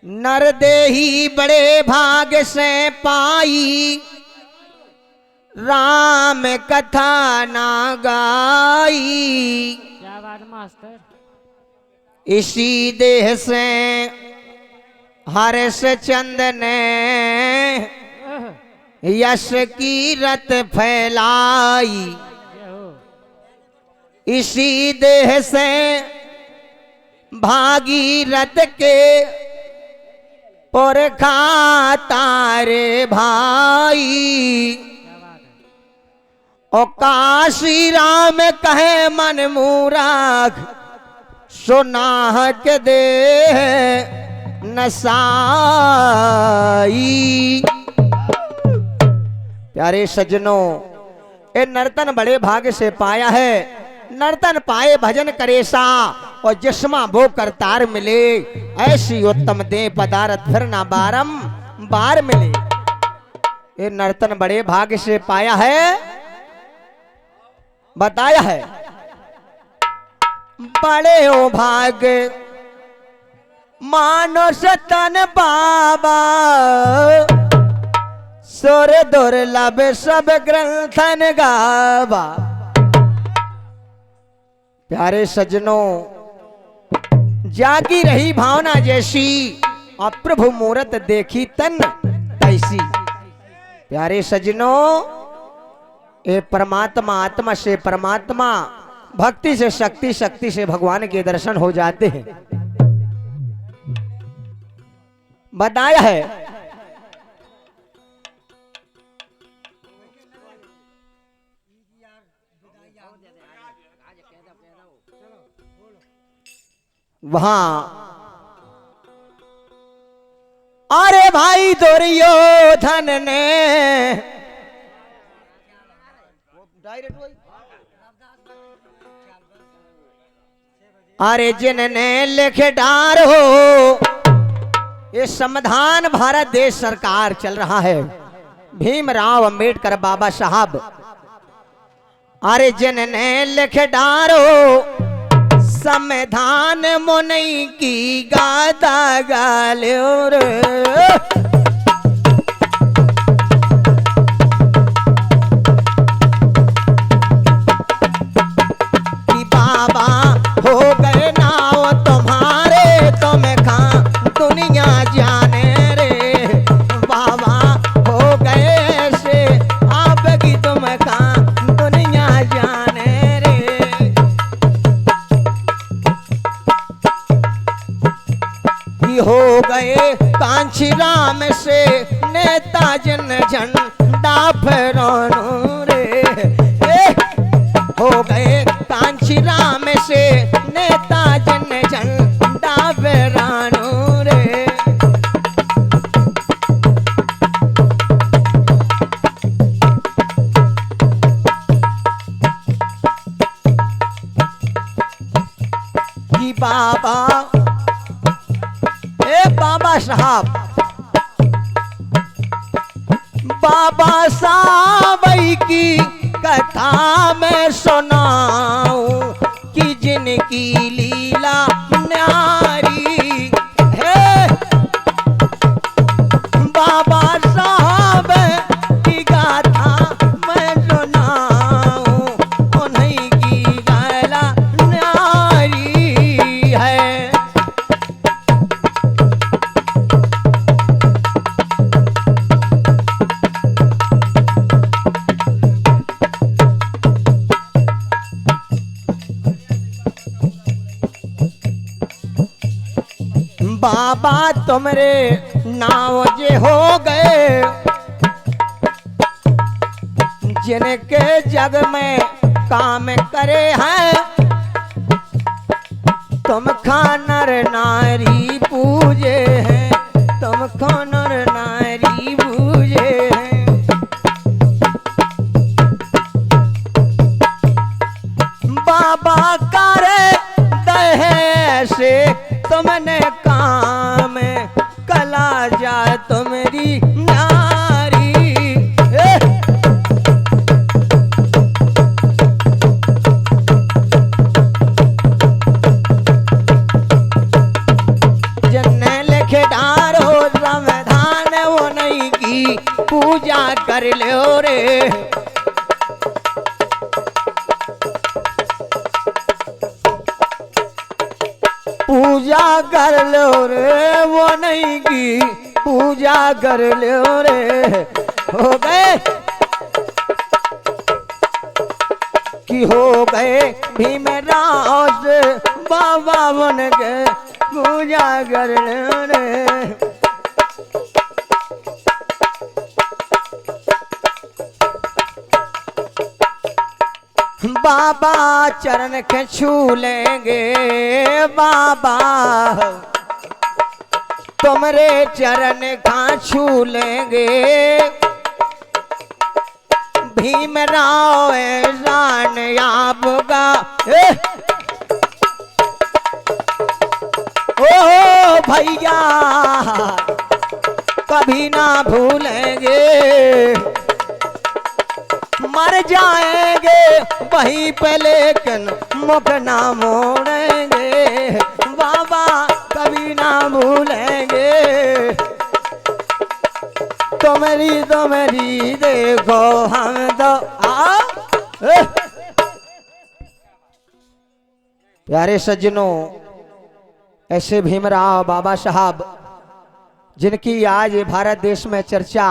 नर देही बड़े भाग से पाई, राम कथा ना गाई। क्या बात मास्टर। इसी देह से हर्ष चंद ने यश की रत फैलाई। इसी देह से भागीरथ के पुरखा तारे भाई। और काशी राम कहे मन मूरख, सुनाह के दे नसाई। प्यारे सज्जनों, ये नर्तन बड़े भाग्य से पाया है। नर्तन पाए भजन करेसा, और जिस्मा वो करतार मिले। ऐसी उत्तम दे पदार्थ फिर ना बारंबार मिले। ये नर्तन बड़े भाग्य से पाया है, बताया है। बड़े ओ भाग मानस तन बाबा, सुर दुर्लभ सब ग्रंथन गावा। प्यारे सज्जनों, जागी रही भावना जैसी, और प्रभु मूरत देखी तन तैसी। प्यारे सज्जनों, ये परमात्मा, आत्मा से परमात्मा, भक्ति से शक्ति, शक्ति से भगवान के दर्शन हो जाते हैं। बताया है। वहां अरे भाई दुर्योधन ने अरे जिनने लिख डार हो, ये संविधान भारत देश सरकार चल रहा है, भीमराव अंबेडकर बाबा साहब। अरे जिनने लिख डार हो, संविधान मुनई की गाता गालो रे। कि बाबा हो गए नाव तुम्हारे, तुम खा दुनिया जाने रे। बाबा हो गए से आपकी, तुम खा दुनिया जाने रे। हो गए कांची राम से नेता जन झंडा फहरानो रे। हो गए कांची राम से नेता जन झंडा फहरानो रे। कि बाबा बाबा साहब, बाबा साहब की कथा मैं सुनाऊं, कि जिनकी लीला न्यारी है। बाबा साहब की गाथा मैं सुनाऊं, उन्हीं की लीला न्यारी है। बाबा तुमरे नाव जे हो गए, जिनके जग में काम करे हैं। तुम नर नारी पूजे हैं, तुम नर नारी पूजे हैं। बाबा करे दहे से तुमने काम, कला जा तुम्हारी नारी। जन्ने लिखे डाल पूजा कर लो रे। पूजा कर लो रे, वो नहीं की पूजा कर लो रे। हो गए कि हो गए भीमराव से बाबा बन गए, पूजा कर लो रे। बाबा चरण के छू लेंगे बाबा, तुमरे चरण का छू लेंगे। भीमराव जान आपका ओ भैया कभी ना भूलेंगे। मर जाएंगे वहीं पे लेकिन मुख ना मोड़ेंगे। बाबा कभी ना भूलेंगे। तुम्हारी देखो हम तो प्यारे सज्जनों, ऐसे भीमराव बाबा साहब जिनकी आज भारत देश में चर्चा,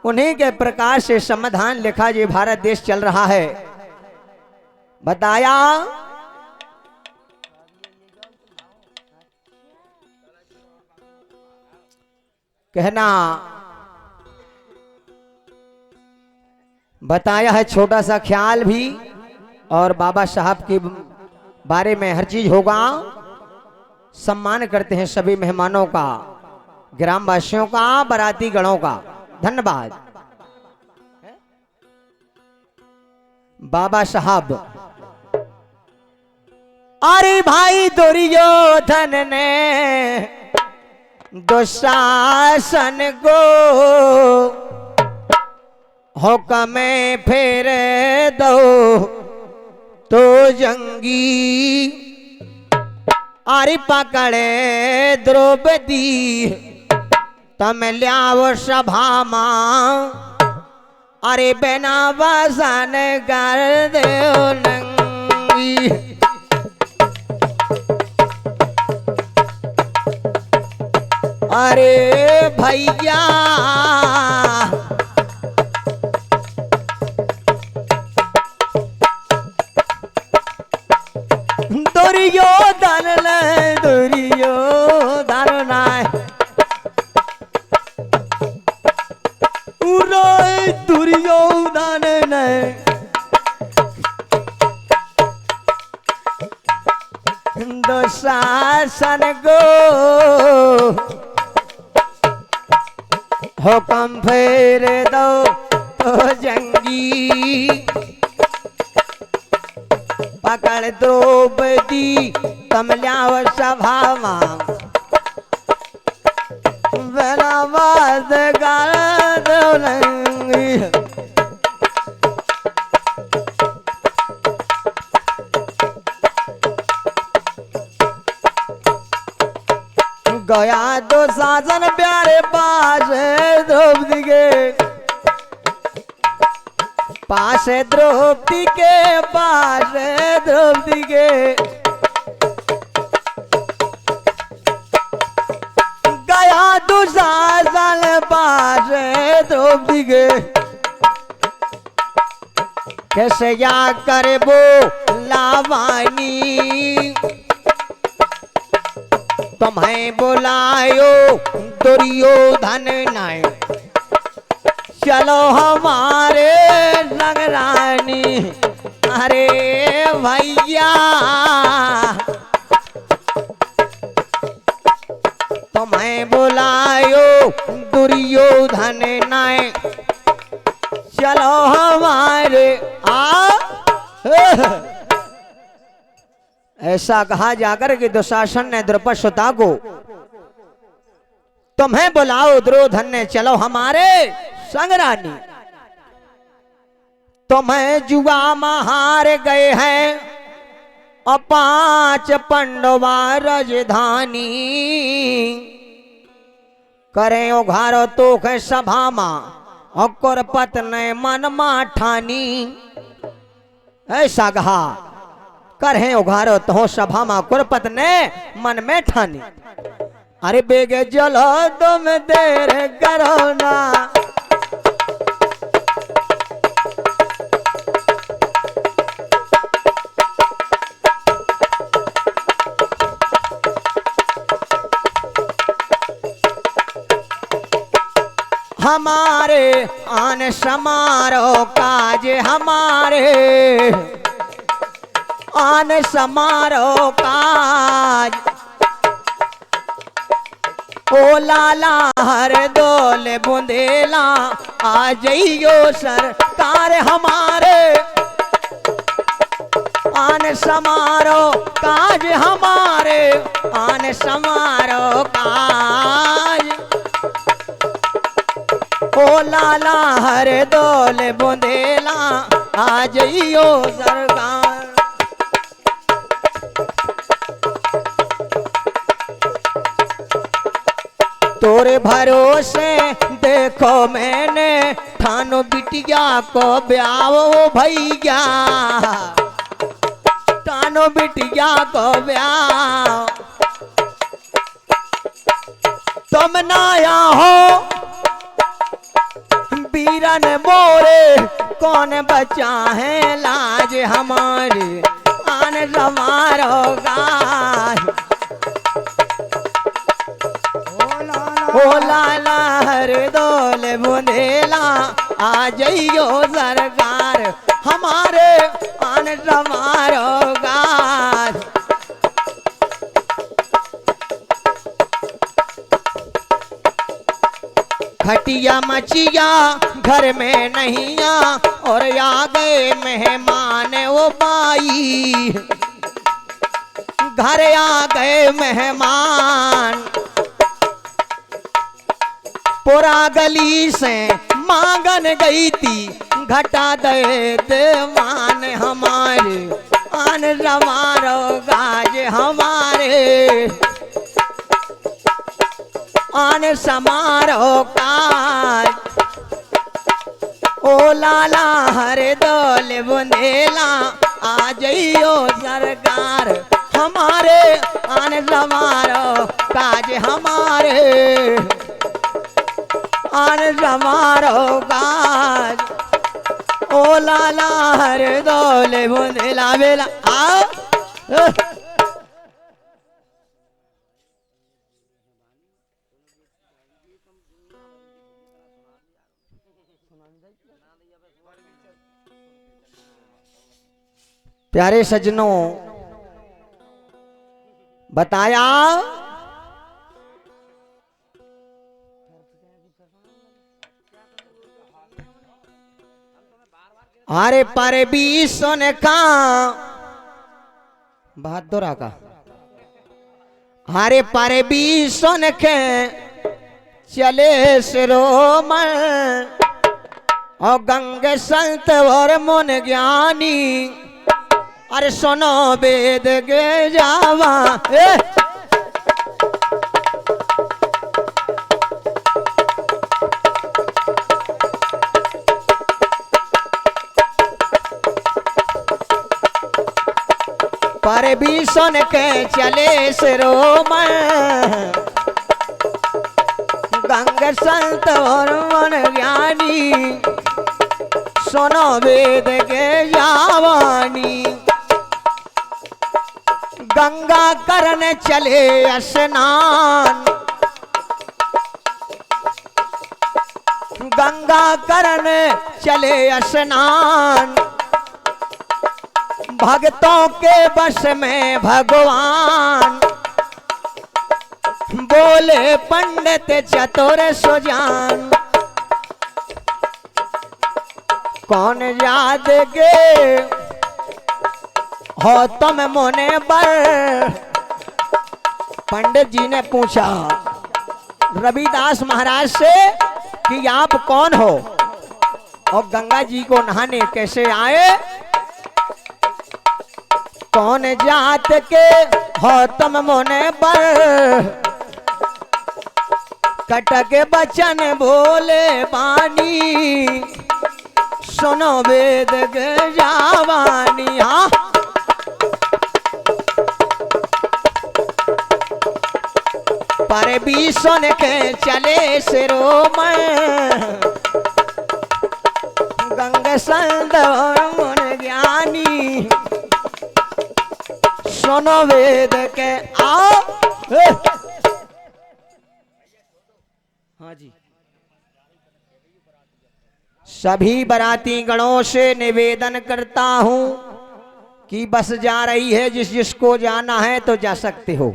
उन्हीं के प्रकार से समाधान लिखा जो भारत देश चल रहा है। बताया कहना बताया है, छोटा सा ख्याल भी और बाबा साहब के बारे में हर चीज होगा। सम्मान करते हैं सभी मेहमानों का, ग्रामवासियों का, बाराती गणों का। धन्यवाद। बाबा साहब अरे भाई दुर्योधन ने दुशासन को हुक्म फेर दो तो जंगी। अरे पकड़े द्रौपदी तम ल्याव सभा मां, अरे बिना वसन कर दो नंगी। अरे भैया दुर्योधन नाय दुर्योधन ने दुशासन को हुक्म फेर दो तो जंगी। पकड़ द्रौपदी तम ल्याव सभा मां, बिना वाद कर दो नंगी। गया तो शासन प्यारे पास द्रौपदी के, पास द्रौपदी के, पास द्रौपदी के। गया दुशासन पास द्रौपदी के, कैसे या करे वो लावानी। तुम्हें बुलायो दुर्योधन नाय, चलो हमारे संग रानी। अरे भैया तुम्हें बुलायो दुर्योधन नाय, चलो हमारे ऐसा कहा जाकर कि दुशासन ने द्रुपद सुता को, तुम्हें बुलाओ दुर्योधन ने, चलो हमारे संग रानी। तुम्हें जुआ में हार गए हैं और 5 पांडवा राजधानी। करें उघारो तो के सभा मा और कुरपत ने मन मा ठानी। ऐसा कहा करें उघारो तो सभा मा कुरपत ने मन में ठानी। अरे बेगे चलो तुम देर करो ना, हमारे आन समारोह काज, हमारे आन समारोह काज। ओ लाला हर दोल बुंदेला आ जइयो सरकार हमारे आन समारोह काज, हमारे आन समारोह काज। ओ लाला हर दोल बुंदेला आ जइयो सरकार। तोरे भरोसे देखो मैंने ठानो बिटिया को ब्याहो भैया, ठानो बिटिया को ब्याह। तुम नाया हो वीरन मोरे कौन बचा है लाज हमारे आन समारोह गाय। ओ लाला हर दोल बुंदेला आ जइयो सरकार हमारे आन समारोह गाय। खटिया मचिया घर में नहीं आ और आ गए मेहमान ओ बाई, घर आ गए मेहमान। पूरा गली से मांगन गई थी घटा दे देवान हमारे आन समारोह गाज, हमारे आन समारोह काज। ओ लाला हर दोल बुंदेला आ जइयो सरकार हमारे आन समारोह काज, हमारे आन समारोह काज। ओ लाला हर दोल बुंदेला बेला आ प्यारे सज्जनों बताया अरे पर भी सुन का बहादुरा का, अरे पर भी सुन के चले शिरोमण और गंगे संत और मुन ज्ञानी। अरे सुनो वेद के जावा पर भी सुन के चले शिरोमण गंगा संत और मन ज्ञानी। सुनो वेद के जावानी, गंगा करन चले स्नान, गंगा करन चले स्नान। भक्तों के बस में भगवान बोले पंडित चतुर सुजान। कौन याद के हो तुम मोने पर, पंडित जी ने पूछा रविदास महाराज से कि आप कौन हो और गंगा जी को नहाने कैसे आए। कौन जात के हो तुम मोने पर, कटक बचन बोले बानी, सुनो वेद के जावानी। हाँ पर भी सुन के चले शिरोमण, गंग संत मुन ज्ञानी, सुनो वेद के आओ। हाँ जी, सभी बाराती गणों से निवेदन करता हूं कि बस जा रही है, जिस जिसको जाना है तो जा सकते हो।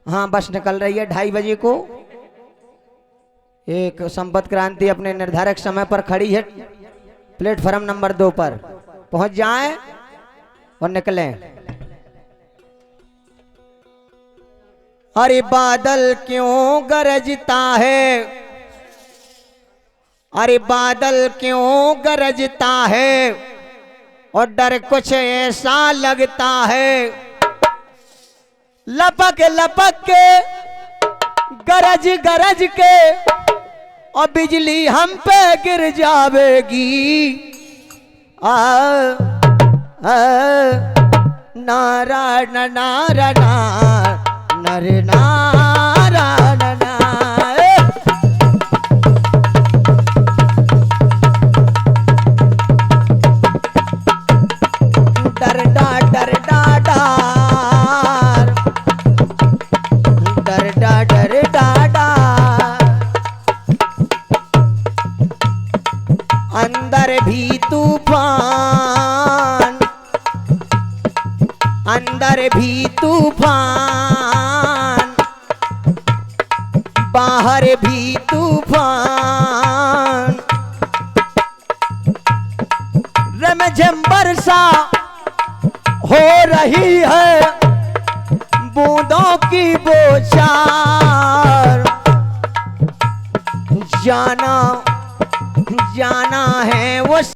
हाँ बस निकल रही है 2:30 बजे को। एक संपत क्रांति अपने निर्धारक समय पर खड़ी है, प्लेटफॉर्म नंबर 2 पर पहुंच जाएं और निकलें। अरे बादल क्यों गरजता है, अरे बादल क्यों गरजता है, और डर कुछ ऐसा लगता है, लपक लपक के गरज गरज के, और बिजली हम पे गिर जावेगी। नारायण नारायण नर नारायण। डर डा डर डा डार, डर डा डर डा डार, अंदर भी तूफान, अंदर भी तूफान, बाहर भी तूफान, रमझम वर्षा हो रही है, बूंदों की बौछार, जाना जाना है वो